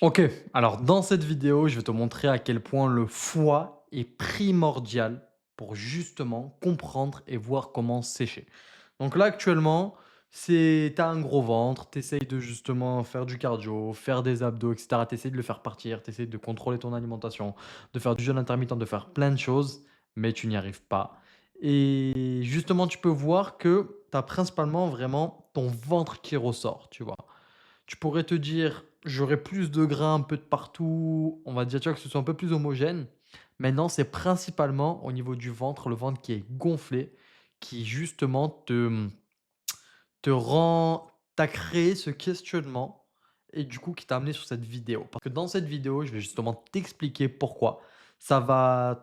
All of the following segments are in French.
Ok, alors dans cette vidéo, je vais te montrer à quel point le foie est primordial pour justement comprendre et voir comment sécher. Donc là, actuellement, c'est t'as un gros ventre, tu essayes de justement faire du cardio, faire des abdos, etc. Tu essayes de le faire partir, tu essayes de contrôler ton alimentation, de faire du jeûne intermittent, de faire plein de choses, mais tu n'y arrives pas. Et justement, tu peux voir que tu as principalement vraiment ton ventre qui ressort, tu vois. Tu pourrais te dire: «J'aurais plus de gras un peu de partout», on va dire, tu vois, que ce soit un peu plus homogène. Mais non, c'est principalement au niveau du ventre, le ventre qui est gonflé, qui justement te rend tu créé ce questionnement et du coup qui t'a amené sur cette vidéo. Parce que dans cette vidéo, je vais justement t'expliquer pourquoi la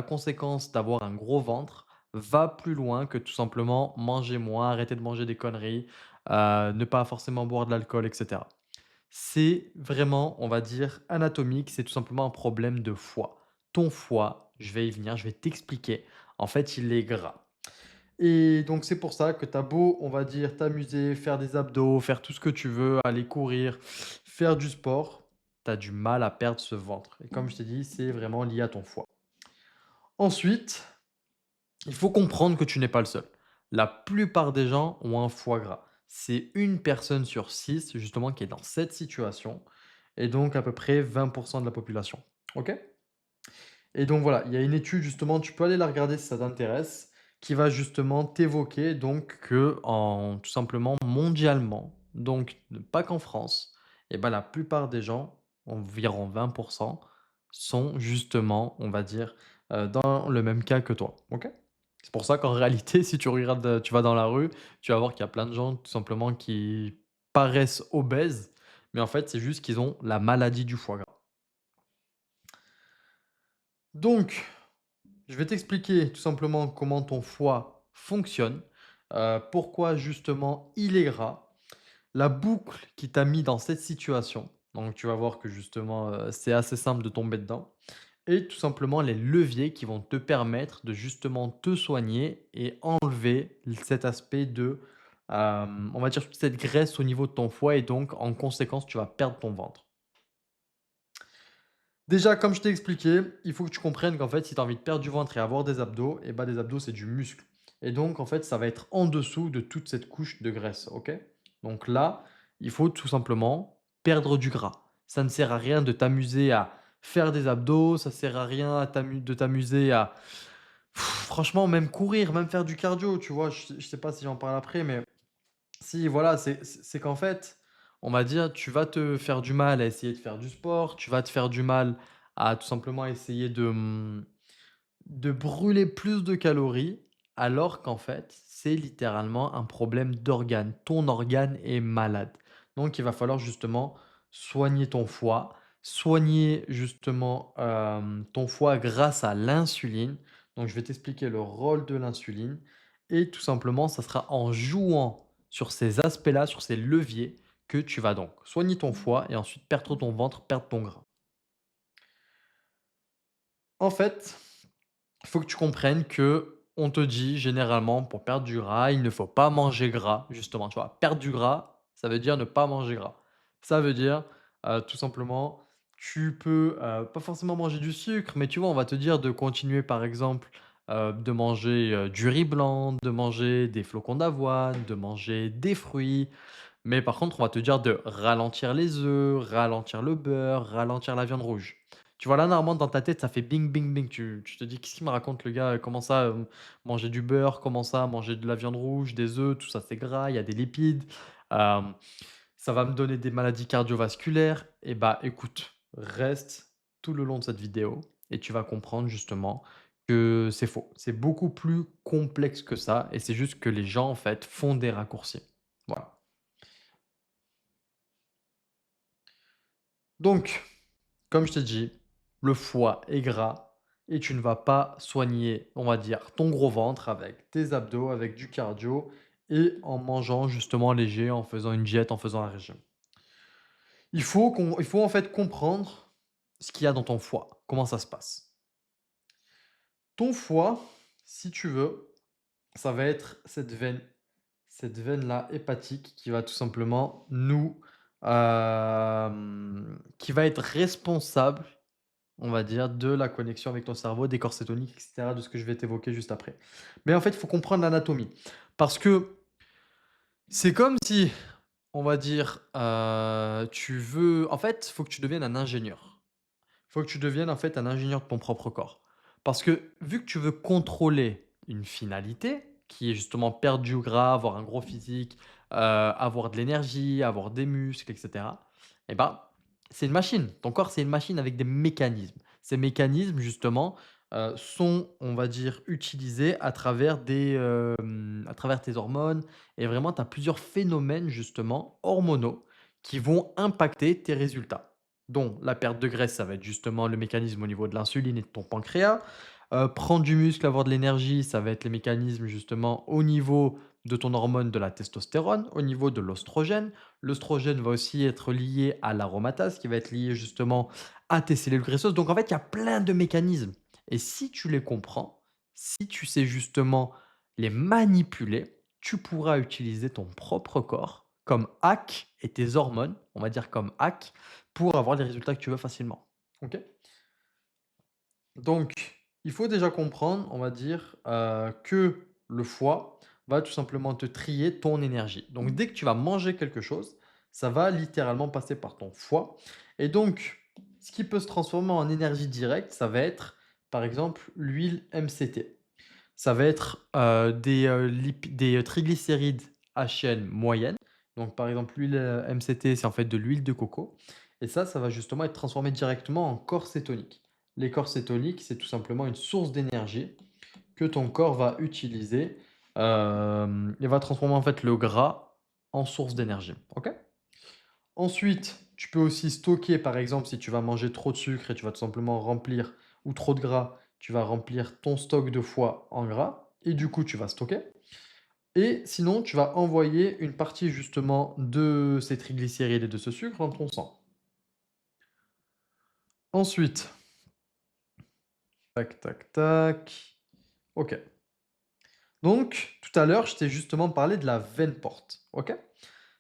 conséquence d'avoir un gros ventre va plus loin que tout simplement manger moins, arrêter de manger des conneries, ne pas forcément boire de l'alcool, et cetera. C'est vraiment, on va dire, anatomique, c'est tout simplement un problème de foie. Ton foie, je vais y venir, je vais t'expliquer. En fait, il est gras. Et donc c'est pour ça que tu as beau, on va dire, t'amuser, faire des abdos, faire tout ce que tu veux, aller courir, faire du sport, tu as du mal à perdre ce ventre. Et comme je t'ai dit, c'est vraiment lié à ton foie. Ensuite, il faut comprendre que tu n'es pas le seul. La plupart des gens ont un foie gras. C'est une personne sur 6 justement qui est dans cette situation et donc à peu près 20% de la population. OK? Et donc voilà, il y a une étude justement, tu peux aller la regarder si ça t'intéresse, qui va justement t'évoquer donc que en tout simplement mondialement, donc pas qu'en France, et ben la plupart des gens, environ 20%, sont justement, on va dire, dans le même cas que toi. OK? C'est pour ça qu'en réalité, si tu regardes, tu vas dans la rue, tu vas voir qu'il y a plein de gens tout simplement qui paraissent obèses, mais en fait, c'est juste qu'ils ont la maladie du foie gras. Donc, je vais t'expliquer tout simplement comment ton foie fonctionne, pourquoi justement il est gras, la boucle qui t'a mis dans cette situation. Donc tu vas voir que justement, c'est assez simple de tomber dedans et tout simplement les leviers qui vont te permettre de justement te soigner et enlever cet aspect de, on va dire toute cette graisse au niveau de ton foie et donc en conséquence, tu vas perdre ton ventre. Déjà, comme je t'ai expliqué, il faut que tu comprennes qu'en fait, si tu as envie de perdre du ventre et avoir des abdos, et bah, des abdos, c'est du muscle. Et donc, en fait, ça va être en dessous de toute cette couche de graisse, OK? Donc là, il faut tout simplement perdre du gras. Ça ne sert à rien de t'amuser à faire des abdos, ça sert à rien de t'amuser à franchement, même courir, même faire du cardio, tu vois? Je sais pas si j'en parle après, mais si, voilà, c'est qu'en fait, on va dire, tu vas te faire du mal à essayer de faire du sport, tu vas te faire du mal à tout simplement essayer de brûler plus de calories, alors qu'en fait, c'est littéralement un problème d'organe. Ton organe est malade. Donc, il va falloir justement soigner ton foie, soigner justement ton foie grâce à l'insuline. Donc, je vais t'expliquer le rôle de l'insuline. Et tout simplement, ça sera en jouant sur ces aspects-là, sur ces leviers, que tu vas donc soigner ton foie et ensuite perdre ton ventre, perdre ton gras. En fait, il faut que tu comprennes que on te dit généralement pour perdre du gras, il ne faut pas manger gras, justement, tu vois? Perdre du gras, ça veut dire ne pas manger gras. Ça veut dire, tout simplement, tu peux, pas forcément manger du sucre, mais tu vois, on va te dire de continuer par exemple, de manger, du riz blanc, de manger des flocons d'avoine, de manger des fruits. Mais par contre, on va te dire de ralentir les œufs, ralentir le beurre, ralentir la viande rouge. Tu vois, là, normalement, dans ta tête, ça fait bing, bing, bing. Tu te dis: «Qu'est-ce qu'il me raconte le gars? Comment ça, manger du beurre? Comment ça, manger de la viande rouge, des œufs? Tout ça, c'est gras, il y a des lipides. Hem, ça va me donner des maladies cardiovasculaires». Et bah, écoute, reste tout le long de cette vidéo et tu vas comprendre justement que c'est faux. C'est beaucoup plus complexe que ça et c'est juste que les gens, en fait, font des raccourcis. Voilà. Donc, comme je t'ai dit, le foie est gras et tu ne vas pas soigner, on va dire, ton gros ventre avec tes abdos, avec du cardio et en mangeant justement léger, en faisant une diète, en faisant un régime. Il faut en fait comprendre ce qu'il y a dans ton foie, comment ça se passe. Ton foie, si tu veux, ça va être cette veine-là hépatique qui va tout simplement nous, qui va être responsable, on va dire, de la connexion avec ton cerveau, des corps cétoniques et cetera, de ce que je vais t'évoquer juste après. Mais en fait, il faut comprendre l'anatomie. Parce que c'est comme si, on va dire, tu veux en fait, il faut que tu deviennes un ingénieur. Il faut que tu deviennes, en fait, un ingénieur de ton propre corps. Parce que vu que tu veux contrôler une finalité, qui est justement perdre du gras, avoir un gros physique, avoir de l'énergie, avoir des muscles et cetera, et ben, c'est une machine. Ton corps, c'est une machine avec des mécanismes. Ces mécanismes, justement, sont, on va dire, utilisés à travers tes hormones et vraiment, tu as plusieurs phénomènes, justement, hormonaux qui vont impacter tes résultats. Donc la perte de graisse, ça va être justement le mécanisme au niveau de l'insuline et de ton pancréas. Prendre du muscle, avoir de l'énergie, ça va être les mécanismes justement au niveau de ton hormone de la testostérone, au niveau de l'oestrogène. L'oestrogène va aussi être lié à l'aromatase, qui va être lié justement à tes cellules graisseuses. Donc en fait, il y a plein de mécanismes. Et si tu les comprends, si tu sais justement les manipuler, tu pourras utiliser ton propre corps comme hack et tes hormones, on va dire comme hack, pour avoir les résultats que tu veux facilement. OK? Donc, il faut déjà comprendre, on va dire, que le foie va tout simplement te trier ton énergie. Donc dès que tu vas manger quelque chose, ça va littéralement passer par ton foie et donc ce qui peut se transformer en énergie directe, ça va être, par exemple, l'huile MCT. Ça va être, des triglycérides à chaîne moyenne. Donc par exemple, l'huile, MCT, c'est en fait de l'huile de coco et ça va justement être transformé directement en corps cétonique. Les corps cétoniques, c'est tout simplement une source d'énergie que ton corps va utiliser, et va transformer en fait le gras en source d'énergie. OK? Ensuite, tu peux aussi stocker, par exemple, si tu vas manger trop de sucre et tu vas tout simplement remplir ou trop de gras, tu vas remplir ton stock de foie en gras et du coup, tu vas stocker. Et sinon, tu vas envoyer une partie justement de ces triglycérides et de ce sucre dans ton sang. Ensuite, tac, tac, tac. OK. Donc, tout à l'heure, je t'ai justement parlé de la veine porte. OK?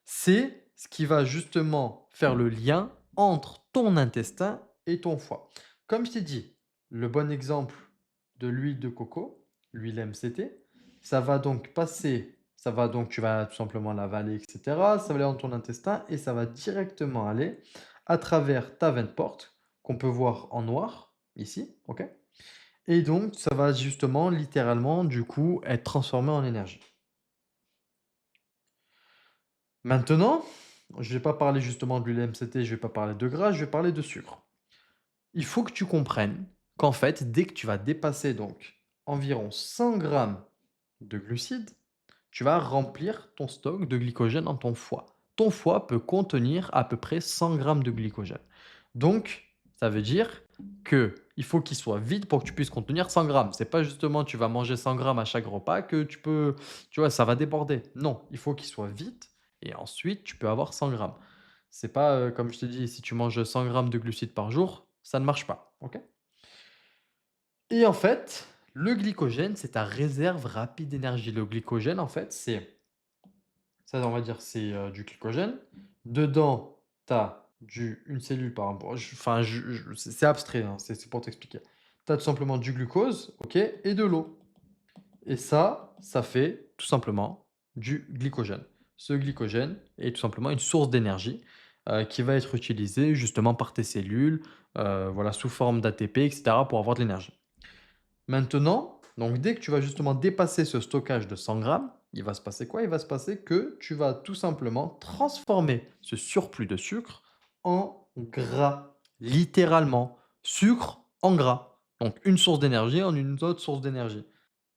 C'est ce qui va justement faire le lien entre ton intestin et ton foie. Comme je t'ai dit, le bon exemple de l'huile de coco, l'huile MCT, ça va donc, tu vas tout simplement l'avaler, etc. Ça va aller dans ton intestin et ça va directement aller à travers ta veine porte, qu'on peut voir en noir, ici, ok? Et donc, ça va justement, littéralement, du coup, être transformé en énergie. Maintenant, je vais pas parler justement de l'huile MCT, je vais pas parler de gras, je vais parler de sucre. Il faut que tu comprennes qu'en fait, dès que tu vas dépasser donc environ 100 grammes de glucides, tu vas remplir ton stock de glycogène dans ton foie. Ton foie peut contenir à peu près 100 grammes de glycogène. Donc, ça veut dire que il faut qu'il soit vide pour que tu puisses contenir 100 grammes. C'est pas justement tu vas manger 100 grammes à chaque repas que tu vois, ça va déborder. Non, il faut qu'il soit vide et ensuite tu peux avoir 100 grammes. C'est pas comme je te dis, si tu manges 100 grammes de glucides par jour, ça ne marche pas. Ok? Et en fait, le glycogène, c'est ta réserve rapide d'énergie. Le glycogène, en fait, ça, on va dire, c'est, du glycogène. Dedans, tu as une cellule par rapport enfin, c'est abstrait, hein, c'est pour t'expliquer. Tu as tout simplement du glucose, OK, et de l'eau. Et ça fait tout simplement du glycogène. Ce glycogène est tout simplement une source d'énergie, qui va être utilisée justement par tes cellules, voilà, sous forme d'ATP et cetera pour avoir de l'énergie. Maintenant, donc dès que tu vas justement dépasser ce stockage de 100 grammes, il va se passer quoi? Il va se passer que tu vas tout simplement transformer ce surplus de sucre en gras. Littéralement, sucre en gras. Donc une source d'énergie en une autre source d'énergie.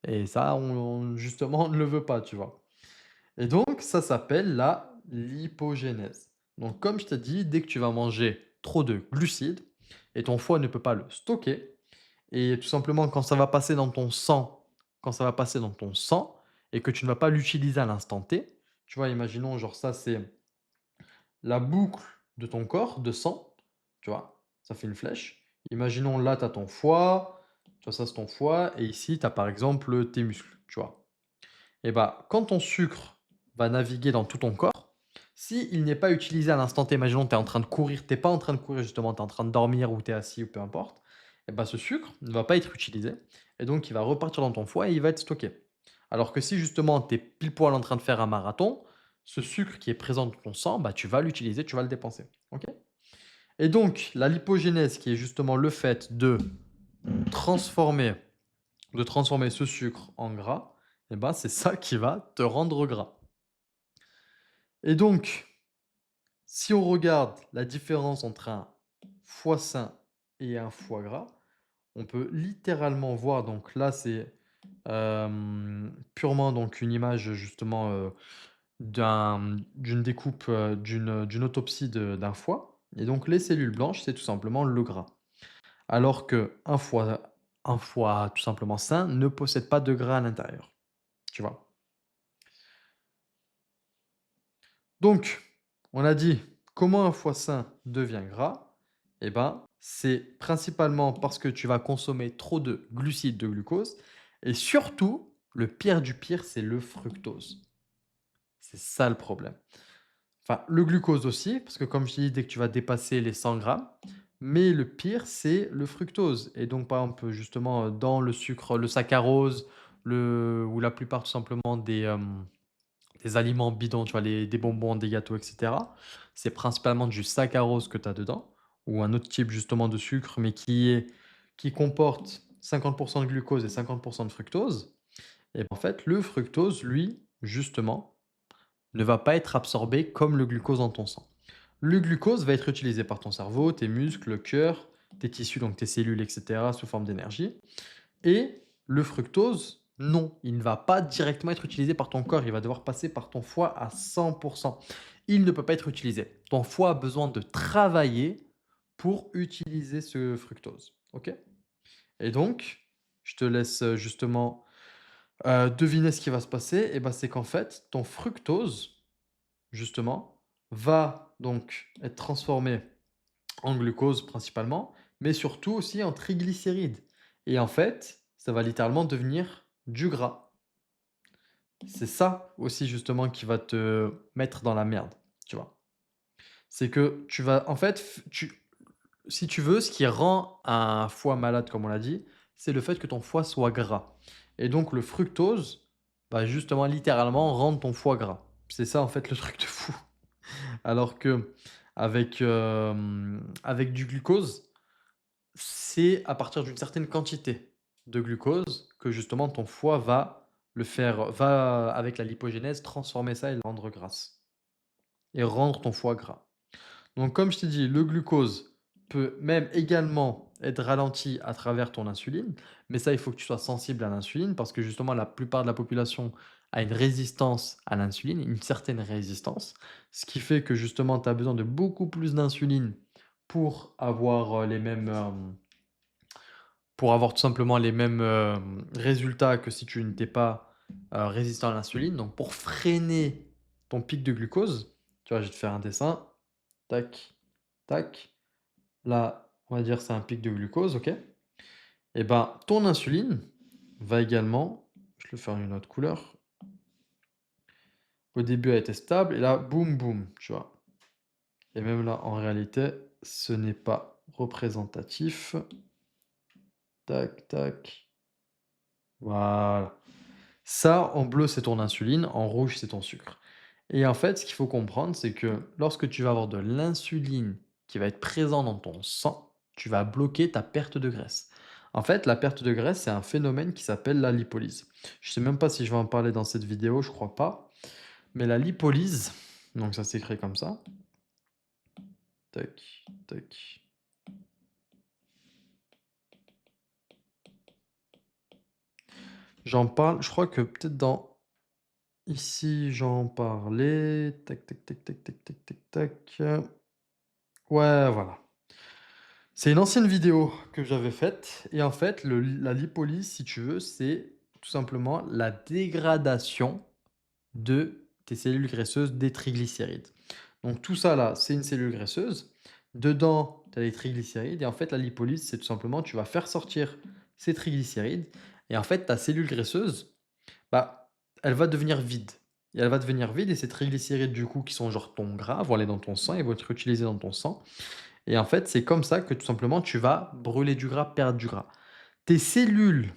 Et ça, justement, on ne le veut pas, tu vois? Et donc ça s'appelle la lipogénèse. Donc comme je t'ai dit, dès que tu vas manger trop de glucides et ton foie ne peut pas le stocker, et tout simplement, quand ça va passer dans ton sang et que tu ne vas pas l'utiliser à l'instant T, tu vois, imaginons, genre ça, c'est la boucle de ton corps, de sang, tu vois, ça fait une flèche. Imaginons là, tu as ton foie, tu vois, ça c'est ton foie, et ici, tu as par exemple tes muscles, tu vois. Et bah, quand ton sucre va naviguer dans tout ton corps, Si il n'est pas utilisé à l'instant T, imaginons tu es en train de courir, tu pas en train de courir justement, tu es en train de dormir ou tu es assis ou peu importe, et ben ce sucre ne va pas être utilisé et donc il va repartir dans ton foie et il va être stocké. Alors que si justement tu es pile poil en train de faire un marathon, ce sucre qui est présent dans ton sang, bah, tu vas l'utiliser, tu vas le dépenser. OK? Et donc la lipogénèse qui est justement le fait transformer transformer ce sucre en gras, et ben, c'est ça qui va te rendre gras. Et donc si on regarde la différence entre un foie sain et un foie gras, on peut littéralement voir donc là c'est, purement donc une image justement, d'une découpe, d'une autopsie d'un foie et donc les cellules blanches, c'est tout simplement le gras. Alors qu'un foie tout simplement sain ne possède pas de gras à l'intérieur, tu vois? Donc, on a dit comment un foie sain devient gras? Eh ben, c'est principalement parce que tu vas consommer trop de glucides, de glucose et surtout, le pire du pire, c'est le fructose. C'est ça le problème. Enfin, le glucose aussi, parce que comme je t'ai dit, dès que tu vas dépasser les 100 grammes, mais le pire, c'est le fructose. Et donc, par exemple, justement, dans le sucre, le saccharose, ou la plupart tout simplement des aliments bidons, tu vois? Des bonbons, des gâteaux et cetera. C'est principalement du saccharose que tu as dedans ou un autre type justement de sucre, mais qui comporte 50 de glucose et 50 de fructose et en fait, le fructose, lui, justement, ne va pas être absorbé comme le glucose dans ton sang. Le glucose va être utilisé par ton cerveau, tes muscles, le cœur, tes tissus, donc tes cellules et cetera, sous forme d'énergie et le fructose, non, il ne va pas directement être utilisé par ton corps, il va devoir passer par ton foie à 100. Il ne peut pas être utilisé. Ton foie a besoin de travailler pour utiliser ce fructose. OK? Et donc, je te laisse, justement, deviner ce qui va se passer et ben, c'est qu'en fait, ton fructose, justement, va donc être transformé en glucose principalement, mais surtout aussi en triglycérides. Et en fait, ça va littéralement devenir du gras. C'est ça aussi justement qui va te mettre dans la merde, tu vois? C'est que tu vas en fait, si tu veux, ce qui rend un foie malade, comme on l'a dit, c'est le fait que ton foie soit gras. Et donc le fructose va justement littéralement rendre ton foie gras. C'est ça en fait le truc de fou. Alors que avec du glucose, c'est à partir d'une certaine quantité de glucose que justement ton foie va avec la lipogénèse transformer ça et le rendre grasse et rendre ton foie gras. Donc comme je t'ai dit, le glucose peut même également être ralenti à travers ton insuline, mais ça, il faut que tu sois sensible à l'insuline parce que justement la plupart de la population a une résistance à l'insuline, une certaine résistance, ce qui fait que justement tu as besoin de beaucoup plus d'insuline pour avoir, pour avoir tout simplement les mêmes, résultats que si tu n'étais pas, résistant à l'insuline. Donc pour freiner ton pic de glucose, tu vois, je vais te faire un dessin. Tac, tac. Là, on va dire c'est un pic de glucose, OK? Et ben, ton insuline va également je le fais en une autre couleur. Au début, elle était stable et là, boum, boum, tu vois? Et même là, en réalité, ce n'est pas représentatif. Tac, tac. Voilà. Ça, en bleu, c'est ton insuline, en rouge, c'est ton sucre. Et en fait, ce qu'il faut comprendre, c'est que lorsque tu vas avoir de l'insuline qui va être présent dans ton sang, tu vas bloquer ta perte de graisse. En fait, la perte de graisse, c'est un phénomène qui s'appelle la lipolyse. Je sais même pas si je vais en parler dans cette vidéo, je crois pas. Mais la lipolyse, donc ça s'écrit comme ça. Tac, tac. J'en parle, je crois que peut-être dans ici, j'en parlais. Tac, tac, tac, tac, tac, tac, tac, tac. Ouais, voilà. C'est une ancienne vidéo que j'avais faite et en fait, la lipolyse, si tu veux, c'est tout simplement la dégradation de tes cellules graisseuses, des triglycérides. Donc tout ça là, c'est une cellule graisseuse. Dedans, tu as les triglycérides et en fait, la lipolyse, c'est tout simplement, tu vas faire sortir ces triglycérides et en fait, ta cellule graisseuse, bah, elle va devenir vide et elle va devenir vide et ces triglycérides du coup qui sont genre ton gras vont aller dans ton sang et vont être utilisés dans ton sang et en fait, c'est comme ça que tout simplement tu vas brûler du gras, perdre du gras. Tes cellules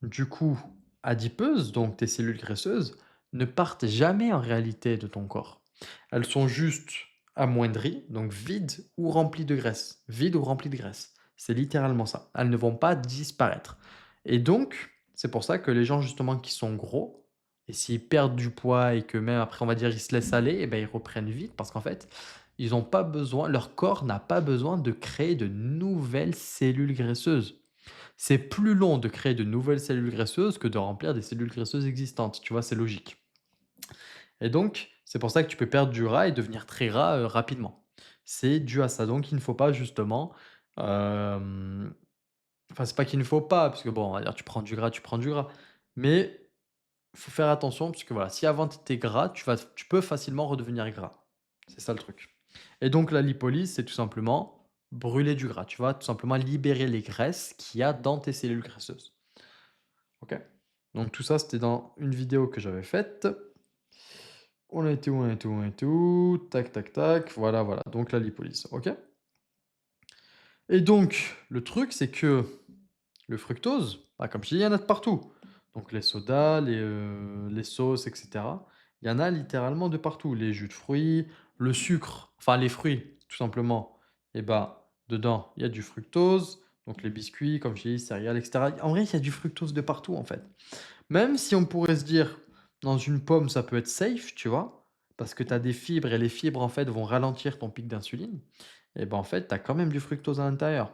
du coup adipeuses, donc tes cellules graisseuses, ne partent jamais en réalité de ton corps. Elles sont juste amoindries, donc vides ou remplies de graisse. Vides ou remplies de graisse. C'est littéralement ça. Elles ne vont pas disparaître. Et donc, c'est pour ça que les gens justement qui sont gros, et s'ils perdent du poids et que même après on va dire ils se laissent aller, et ben ils reprennent vite parce qu'en fait, ils ont pas besoin, leur corps n'a pas besoin de créer de nouvelles cellules graisseuses. C'est plus long de créer de nouvelles cellules graisseuses que de remplir des cellules graisseuses existantes, tu vois? C'est logique et donc c'est pour ça que tu peux perdre du gras et devenir très gras, rapidement. C'est dû à ça, donc il ne faut pas justement, hem, enfin, c'est pas qu'il ne faut pas, parce que bon, on va dire tu prends du gras, mais il faut faire attention puisque voilà, si avant tu étais gras, tu peux facilement redevenir gras. C'est ça le truc et donc la lipolyse, c'est tout simplement brûler du gras. Tu vas tout simplement libérer les graisses qu'il y a dans tes cellules graisseuses. OK? Donc tout ça, c'était dans une vidéo que j'avais faite. On a été où? On a été où? On a été où? Tac, tac, tac. Voilà, voilà. Donc la lipolyse. OK? Et donc, le truc, c'est que le fructose, bah, comme je dis, il y en a de partout. Donc les sodas, les sauces, et cetera. Il y en a littéralement de partout. Les jus de fruits, le sucre, enfin les fruits, tout simplement. Et bah, dedans, il y a du fructose. Donc les biscuits, comme je dis, céréales, et cetera. En vrai, il y a du fructose de partout, en fait. Même si on pourrait se dire, dans une pomme, ça peut être safe, tu vois? Parce que tu as des fibres et les fibres, en fait, vont ralentir ton pic d'insuline. Et ben, en fait, tu as quand même du fructose à l'intérieur.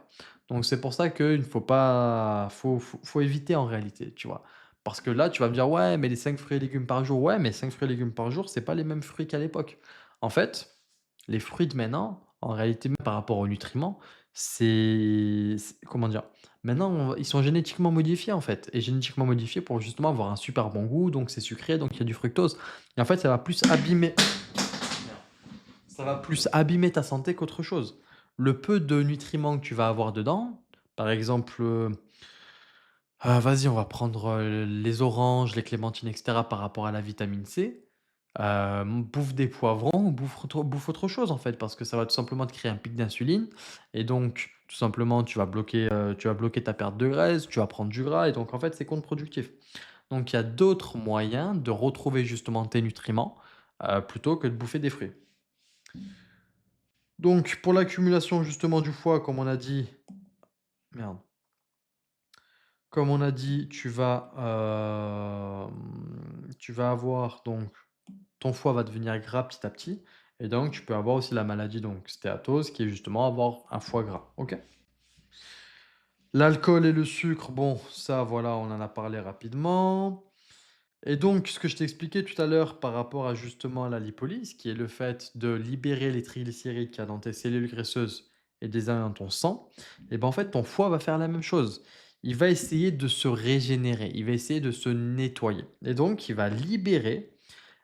Donc c'est pour ça qu'il ne faut pas faut éviter en réalité, tu vois? Parce que là, tu vas me dire: «Ouais, mais les 5 fruits et légumes par jour». Ouais, mais 5 fruits et légumes par jour, c'est pas les mêmes fruits qu'à l'époque. En fait, les fruits de maintenant, en réalité, même par rapport aux nutriments, c'est comment dire? Maintenant, ils sont génétiquement modifiés, en fait et génétiquement modifiés pour justement avoir un super bon goût, donc c'est sucré, donc il y a du fructose et en fait, ça va plus abîmer ta santé qu'autre chose. Le peu de nutriments que tu vas avoir dedans, par exemple, vas-y, on va prendre, les oranges, les clémentines et cetera par rapport à la vitamine C. Bouffe des poivrons ou bouffe autre chose, en fait, parce que ça va tout simplement te créer un pic d'insuline et donc tout simplement, tu vas bloquer ta perte de graisse, tu vas prendre du gras et donc en fait, c'est contre-productif. Donc il y a d'autres moyens de retrouver justement tes nutriments, plutôt que de bouffer des fruits. Donc pour l'accumulation justement du foie, comme on a dit merde, comme on a dit, tu vas avoir donc ton foie va devenir gras petit à petit et donc tu peux avoir aussi la maladie donc stéatose qui est justement avoir un foie gras, OK? L'alcool et le sucre, bon ça voilà, on en a parlé rapidement et donc ce que je t'ai expliqué tout à l'heure par rapport à justement la lipolyse, qui est le fait de libérer les triglycérides qu'il y a dans tes cellules graisseuses et de les amener dans ton sang et ben, en fait ton foie va faire la même chose. Il va essayer de se régénérer, il va essayer de se nettoyer et donc il va libérer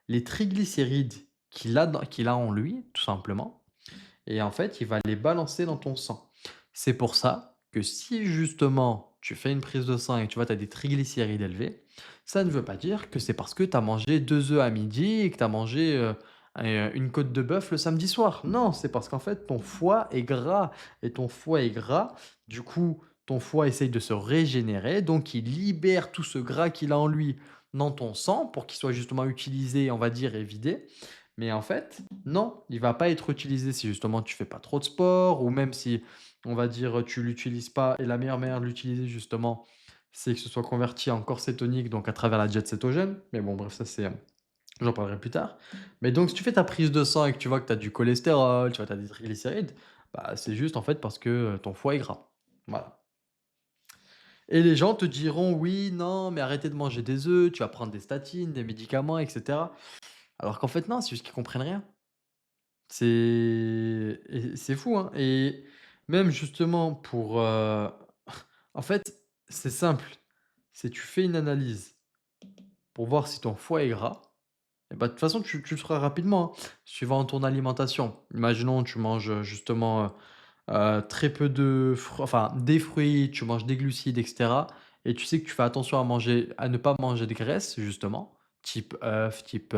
les triglycérides qu'il a en lui, tout simplement et en fait, il va les balancer dans ton sang. C'est pour ça que si justement tu fais une prise de sang et que tu vois, tu as des triglycérides élevés, ça ne veut pas dire que c'est parce que tu as mangé 2 œufs à midi et que tu as mangé, une côte de bœuf le samedi soir. Non, c'est parce qu'en fait, ton foie est gras et ton foie est gras, du coup, ton foie essaye de se régénérer, donc il libère tout ce gras qu'il a en lui dans ton sang pour qu'il soit justement utilisé, on va dire et vidé. Mais en fait, non, il va pas être utilisé si justement tu fais pas trop de sport ou même si, on va dire, tu l'utilises pas et la meilleure manière de l'utiliser justement, c'est que ce soit converti en corps cétonique, donc à travers la diète cétogène. Mais bon bref, ça c'est, j'en parlerai plus tard. Mais donc si tu fais ta prise de sang et que tu vois que tu as du cholestérol, tu vois, tu as des triglycérides, bah, c'est juste en fait parce que, ton foie est gras. Voilà. Et les gens te diront: «Oui, non, mais arrêtez de manger des œufs, tu vas prendre des statines, des médicaments et cetera». Alors qu'en fait non, c'est juste qu'ils comprennent rien. C'est fou, hein et même justement pour, en fait, c'est simple. C'est tu fais une analyse pour voir si ton foie est gras et bah, de toute façon tu le feras rapidement, hein, suivant ton alimentation. Imaginons tu manges, justement, très peu de des fruits, tu manges des glucides et cetera et tu sais que tu fais attention à ne pas manger de graisse justement. type œuf, type,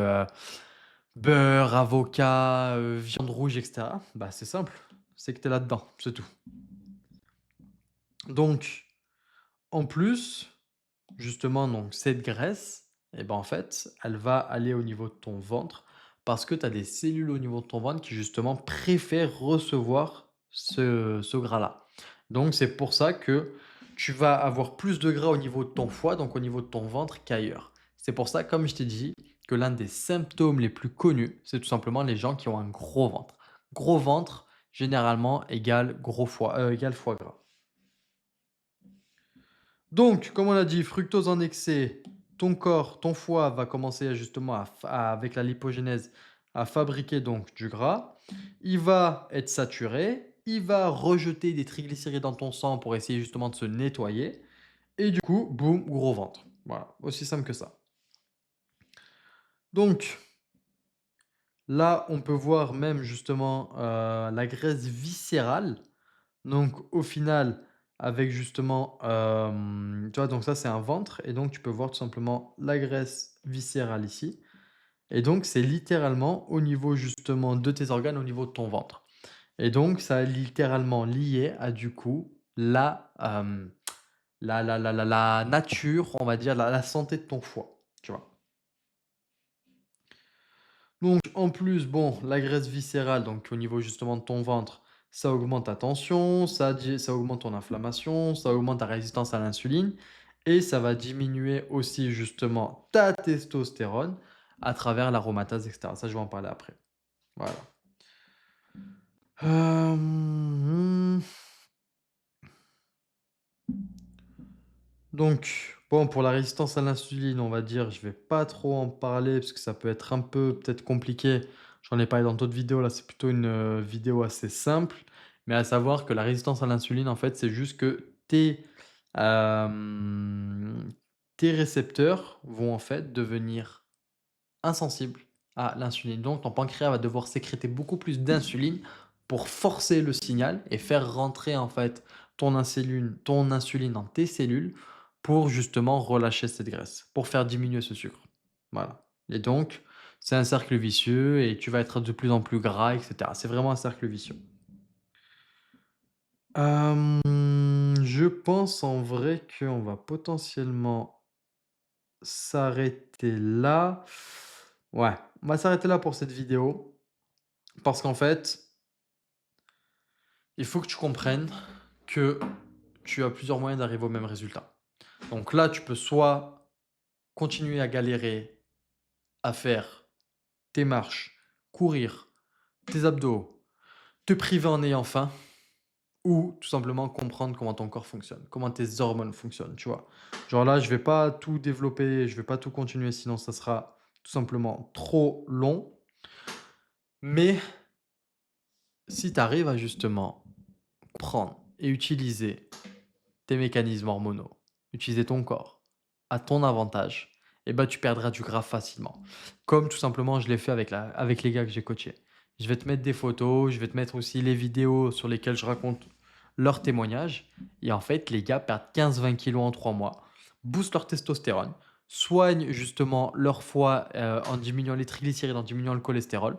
beurre, avocat, viande rouge et cetera, bah, c'est simple, c'est que tu es là-dedans, c'est tout. Donc en plus, justement, donc cette graisse et ben, en fait, elle va aller au niveau de ton ventre parce que tu as des cellules au niveau de ton ventre qui justement préfèrent recevoir ce gras-là. Donc c'est pour ça que tu vas avoir plus de gras au niveau de ton foie, donc au niveau de ton ventre qu'ailleurs. C'est pour ça, comme je t'ai dit, que l'un des symptômes les plus connus, c'est tout simplement les gens qui ont un gros ventre. Gros ventre, généralement, égale gros foie égale foie gras. Donc, comme on l'a dit, fructose en excès, ton corps, ton foie va commencer justement avec la lipogénèse à fabriquer donc du gras. Il va être saturé, il va rejeter des triglycérides dans ton sang pour essayer justement de se nettoyer. Et du coup, boum, gros ventre. Voilà, aussi simple que ça. Donc, là, on peut voir même justement la graisse viscérale. Donc au final, avec justement, tu vois, donc ça, c'est un ventre et donc tu peux voir tout simplement la graisse viscérale ici et donc c'est littéralement au niveau justement de tes organes, au niveau de ton ventre et donc ça est littéralement lié à du coup la nature, on va dire, la santé de ton foie, tu vois? Donc en plus, bon, la graisse viscérale, donc au niveau justement de ton ventre, ça augmente ta tension, ça augmente ton inflammation, ça augmente ta résistance à l'insuline et ça va diminuer aussi justement ta testostérone à travers l'aromatase et cetera. Ça, je vais en parler après. Voilà. Hem, donc bon, pour la résistance à l'insuline, on va dire, je vais pas trop en parler parce que ça peut être un peu peut-être compliqué. J'en ai parlé dans d'autres vidéos, là, c'est plutôt une, vidéo assez simple. Mais à savoir que la résistance à l'insuline, en fait, c'est juste que hem, tes récepteurs vont, en fait, devenir insensible à l'insuline. Donc ton pancréas va devoir sécréter beaucoup plus d'insuline pour forcer le signal et faire rentrer en fait ton insuline dans tes cellules pour justement relâcher cette graisse, pour faire diminuer ce sucre. Voilà. Et donc, c'est un cercle vicieux et tu vas être de plus en plus gras, etc. C'est vraiment un cercle vicieux. Je pense en vrai qu'on va potentiellement s'arrêter là. Ouais, on va s'arrêter là pour cette vidéo. Parce qu'en fait, il faut que tu comprennes que tu as plusieurs moyens d'arriver au même résultat. Donc là, tu peux soit continuer à galérer à faire tes marches, courir, tes abdos, te priver en ayant faim, ou tout simplement comprendre comment ton corps fonctionne, comment tes hormones fonctionnent, tu vois. Genre là, je vais pas tout développer, je vais pas tout continuer, sinon ça sera tout simplement trop long. Mais si tu arrives à justement prendre et utiliser tes mécanismes hormonaux, utiliser ton corps à ton avantage, et ben tu perdras du gras facilement. Comme tout simplement je l'ai fait avec les gars que j'ai coachés. Je vais te mettre des photos, je vais te mettre aussi les vidéos sur lesquelles je raconte leurs témoignages. Et en fait, les gars perdent 15-20 kilos en 3 mois, boostent leur testostérone, soignent justement leur foie en diminuant les triglycérides, en diminuant le cholestérol.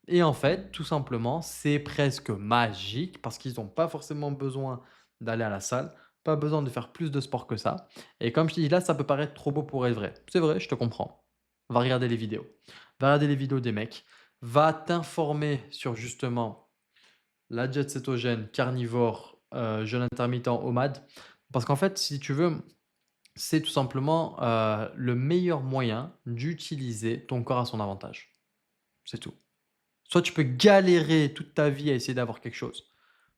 Et en fait, tout simplement, c'est presque magique parce qu'ils n'ont pas forcément besoin d'aller à la salle, pas besoin de faire plus de sport que ça. Et comme je te dis là, ça peut paraître trop beau pour être vrai. C'est vrai, je te comprends. Va regarder les vidéos. Va regarder les vidéos des mecs. Va t'informer sur justement la diète cétogène, carnivore, jeûne intermittent, OMAD. Parce qu'en fait, si tu veux, c'est tout simplement le meilleur moyen d'utiliser ton corps à son avantage. C'est tout. Soit tu peux galérer toute ta vie à essayer d'avoir quelque chose,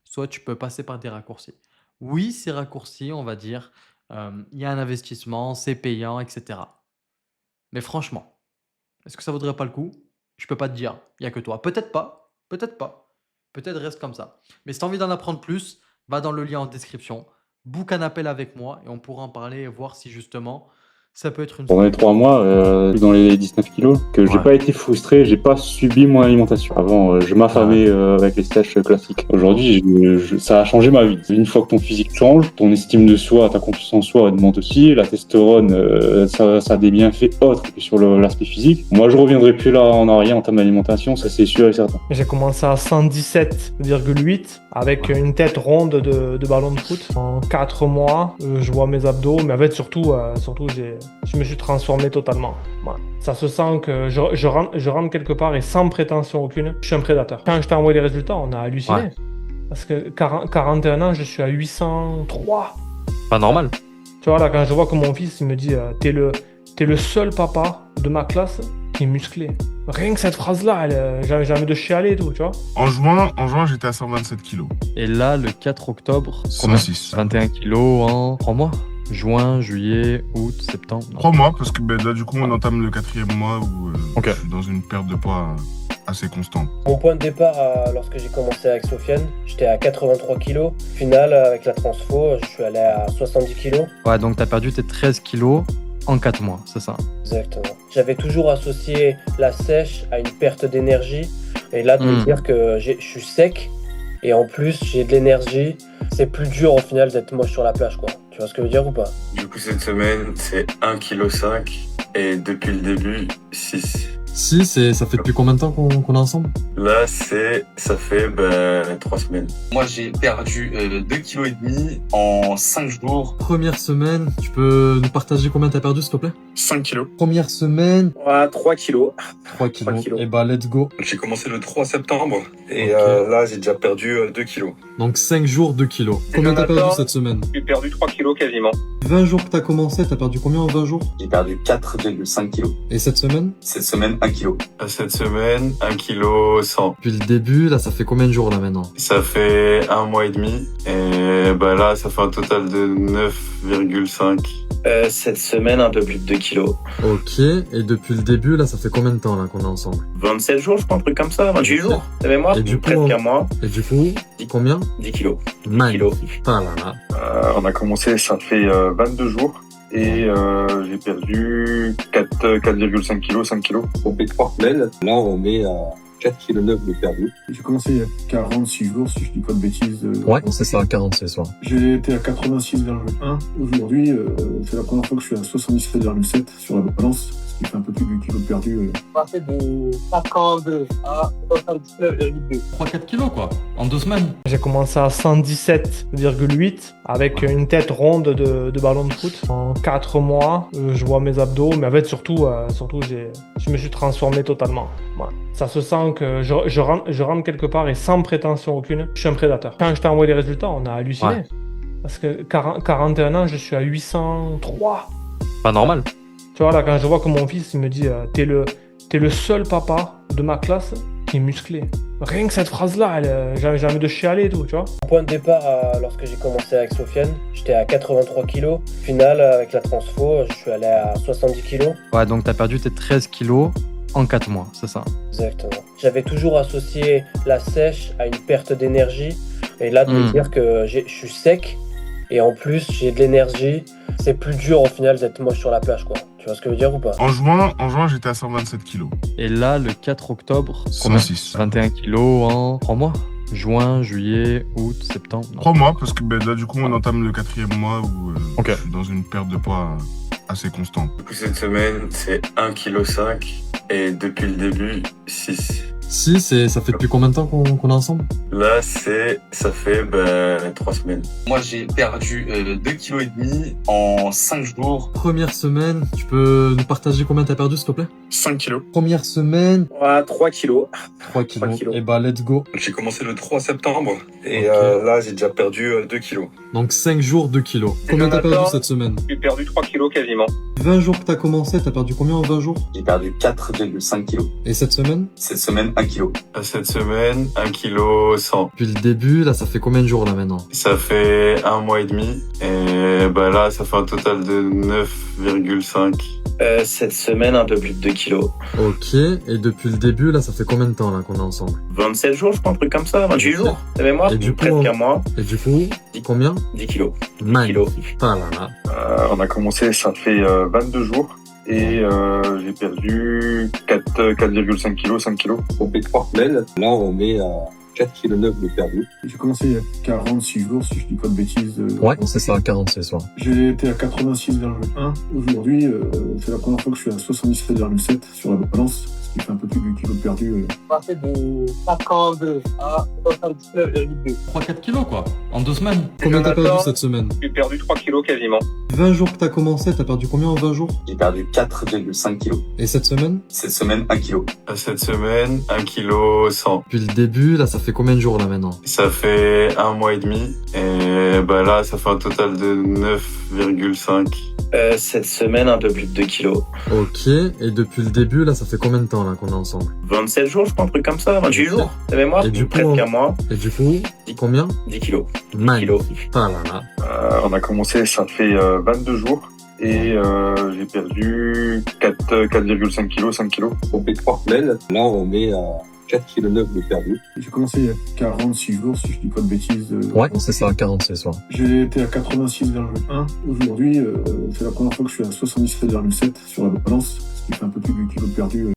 soit tu peux passer par des raccourcis. Oui, ces raccourcis, on va dire, il y a un investissement, c'est payant, et cetera. Mais franchement, est-ce que ça vaudrait pas le coup? Je peux pas te dire, il y a que toi. Peut-être pas, peut-être pas. Peut-être reste comme ça. Mais si tu as envie d'en apprendre plus, va dans le lien en description, book un appel avec moi et on pourra en parler et voir si justement Ça peut être une Pendant les 3 mois, dans les 19 kilos, que j'ai Ouais. pas été frustré, j'ai pas subi mon alimentation. Avant, je m'affamais avec les sèches classiques. Aujourd'hui, ça a changé ma vie. Une fois que ton physique change, ton estime de soi, ta confiance en soi augmente aussi. La testostérone, ça a des bienfaits autres que sur l'aspect physique. Moi, je reviendrai plus là en arrière en termes d'alimentation, ça c'est sûr et certain. J'ai commencé à 117,8 avec une tête ronde de ballon de foot. En 4 mois, je vois mes abdos, mais en fait surtout je me suis transformé totalement. Ouais. Ça se sent que je rentre quelque part et sans prétention aucune, je suis un prédateur. Quand je t'ai envoyé les résultats, on a halluciné. Ouais. Parce que 41 ans, je suis à 803. Pas normal. Tu vois, là, quand je vois que mon fils, il me dit t'es le seul papa de ma classe qui est musclé. Rien que cette phrase-là, j'ai envie de chialer et tout, tu vois. En juin, j'étais à 127 kilos. Et là, le 4 octobre, combien? 106. 21 kilos en 3 mois. Juin, juillet, août, septembre. Non. 3 mois, parce que là, du coup, on entame le 4e mois où Ok. je suis dans une perte de poids assez constante. Mon point de départ, lorsque j'ai commencé avec Sofiane, j'étais à 83 kg. Au final, avec la transfo, je suis allé à 70 kg. Ouais, donc t'as perdu tes 13 kilos en 4 mois, c'est ça. Exactement. J'avais toujours associé la sèche à une perte d'énergie. Et là, de me dire que je suis sec et en plus j'ai de l'énergie, c'est plus dur au final d'être moche sur la plage, quoi. Tu vois ce que je veux dire ou pas? Du coup, cette semaine, c'est 1,5 kg et depuis le début, 6. Si, ça fait depuis combien de temps qu'on est ensemble? Là, ça fait 3 semaines. Moi, j'ai perdu 2,5 kg en 5 jours. Première semaine, tu peux nous partager combien t'as perdu, s'il te plaît? 5 kilos. Première semaine, Ouais, 3 kilos. 3 kilos. 3 kilos. Et bah, let's go. J'ai commencé le 3 septembre et Ok. là, j'ai déjà perdu 2 kilos. Donc 5 jours, 2 kilos. Combien t'as perdu cette semaine? J'ai perdu 3 kilos quasiment. 20 jours que t'as commencé, t'as perdu combien en 20 jours? J'ai perdu 4,5 kg. Et cette semaine? Cette semaine, 1 kg. Cette semaine, 1,1 kg. Depuis le début, là, ça fait combien de jours là maintenant? Ça fait 1 mois et demi et là, ça fait un total de 9,5. Cette semaine, un peu plus de 2 kilos. Ok, et depuis le début, là, ça fait combien de temps là qu'on est ensemble? 27 jours, je crois, un truc comme ça, 28 jours. De mémoire, Et du coup, presque un mois, Et du coup, combien? 10 kilos. Magnifique. Ah là là. On a commencé, ça fait 22 jours et j'ai perdu 4,5 kg, 5 kg. On fait 3 semaines. Là, on est à 4,9 kg de perdu. J'ai commencé il y a 46 jours, si je dis pas de bêtises. Ouais, c'est ça, 46 soirs. J'ai été à 86,1. Aujourd'hui, c'est la première fois que je suis à 77,7 sur la balance, ce qui fait un peu plus de kilos de perdu. Passer de 52 à 79,2. 3-4 kilos quoi, en 2 semaines. J'ai commencé à 117,8 avec une tête ronde de ballon de foot. En 4 mois, je vois mes abdos, mais en fait surtout je me suis transformé totalement. Ouais. Ça se sent que je rentre quelque part et sans prétention aucune, je suis un prédateur. Quand je t'ai envoyé les résultats, on a halluciné. Ouais. Parce que 41 ans, je suis à 803. Pas normal. Tu vois, là, quand je vois que mon fils, il me dit t'es le seul papa de ma classe qui est musclé. Rien que cette phrase-là, j'ai envie de chialer et tout, tu vois. Mon point de départ, lorsque j'ai commencé avec Sofiane, j'étais à 83 kg. Au final, avec la transfo, je suis allé à 70 kg. Ouais, donc t'as perdu tes 13 kilos en 4 mois, c'est ça. Exactement. J'avais toujours associé la sèche à une perte d'énergie. Et là, de me dire que je suis sec et en plus j'ai de l'énergie, c'est plus dur au final d'être moche sur la plage, quoi. Tu vois ce que je veux dire ou pas? En juin, j'étais à 127 kilos. Et là, le 4 octobre, combien? 106. 21 kilos en 3 mois. Juin, juillet, août, septembre. Non. 3 mois, parce que là, du coup, on entame le 4e mois où Ok. je suis dans une perte de poids assez constante. Du coup, cette semaine, c'est 1,5 kg et depuis le début, 6. Si, ça fait depuis combien de temps qu'on est ensemble? Là, ça fait 3 semaines. Moi, j'ai perdu 2,5 kg en 5 jours. Première semaine, tu peux nous partager combien t'as perdu, s'il te plaît? 5 kilos. Première semaine, Ouais, 3 kilos. 3 kilos. 3 kilos. Et bah, let's go. J'ai commencé le 3 septembre et Ok. là, j'ai déjà perdu 2 kilos. Donc 5 jours, 2 kilos. Combien t'as perdu cette semaine? J'ai perdu 3 kilos quasiment. 20 jours que t'as commencé, t'as perdu combien en 20 jours? J'ai perdu 4,5 kg. Et cette semaine? Cette semaine, 1 kg. Cette semaine, 1,1 kg. Depuis le début, là, ça fait combien de jours là maintenant? Ça fait 1 mois et demi et là, ça fait un total de 9,5. Cette semaine, un peu plus de 2 kilos. Ok, et depuis le début, là, ça fait combien de temps là qu'on est ensemble? 27 jours, je crois, un truc comme ça, 28 Ok. jours. De mémoire, Et du coup, presque un mois, Et du coup, combien? 10 kilos. Magnifique. Ah là là. On a commencé, ça fait 22 jours. Et j'ai perdu 4,5 kg, 5 kg. On fait 3 semaines. Là, on est à 4,9 kg de perdu. J'ai commencé il y a 46 jours, si je dis pas de bêtises. Ouais, c'est ça, 46 ouais. J'ai été à 86,1. Aujourd'hui, c'est la première fois que je suis à 77,7 sur la balance, ce qui fait un peu plus du kilo de perdu. Passer de 52 à 79,2. 3-4 kilos quoi, en 2 semaines. Combien t'as perdu cette semaine? J'ai perdu 3 kilos quasiment. 20 jours que t'as commencé, t'as perdu combien en 20 jours? J'ai perdu 4,5 kg. Et cette semaine? Cette semaine, 1 kg. Cette semaine, 1 kg 100. Depuis le début, là ça fait combien de jours là maintenant? Ça fait 1 mois et demi. Et bah là, ça fait un total de 9,5. Cette semaine, un peu plus de 2 kilos. Ok, et depuis le début, là ça fait combien de temps là qu'on est ensemble? 27 jours, je crois, un truc comme ça. 28 jours. De mémoire, Et du coup, presque un mois. Et du coup, combien? 10 kilos. Magnifique. Ah là là. On a commencé, ça fait 22 jours. Et j'ai perdu 4,5 kg, 5 kg. On fait 3 semaines. Là, on est à 4,9 kg de perdu. J'ai commencé il y a 46 jours, si je dis pas de bêtises. Ouais, c'est ça, 46 ouais. J'ai été à 86,1. Aujourd'hui, c'est la première fois que je suis à 77,7 sur la balance, ce qui fait un peu plus du kilo de perdu.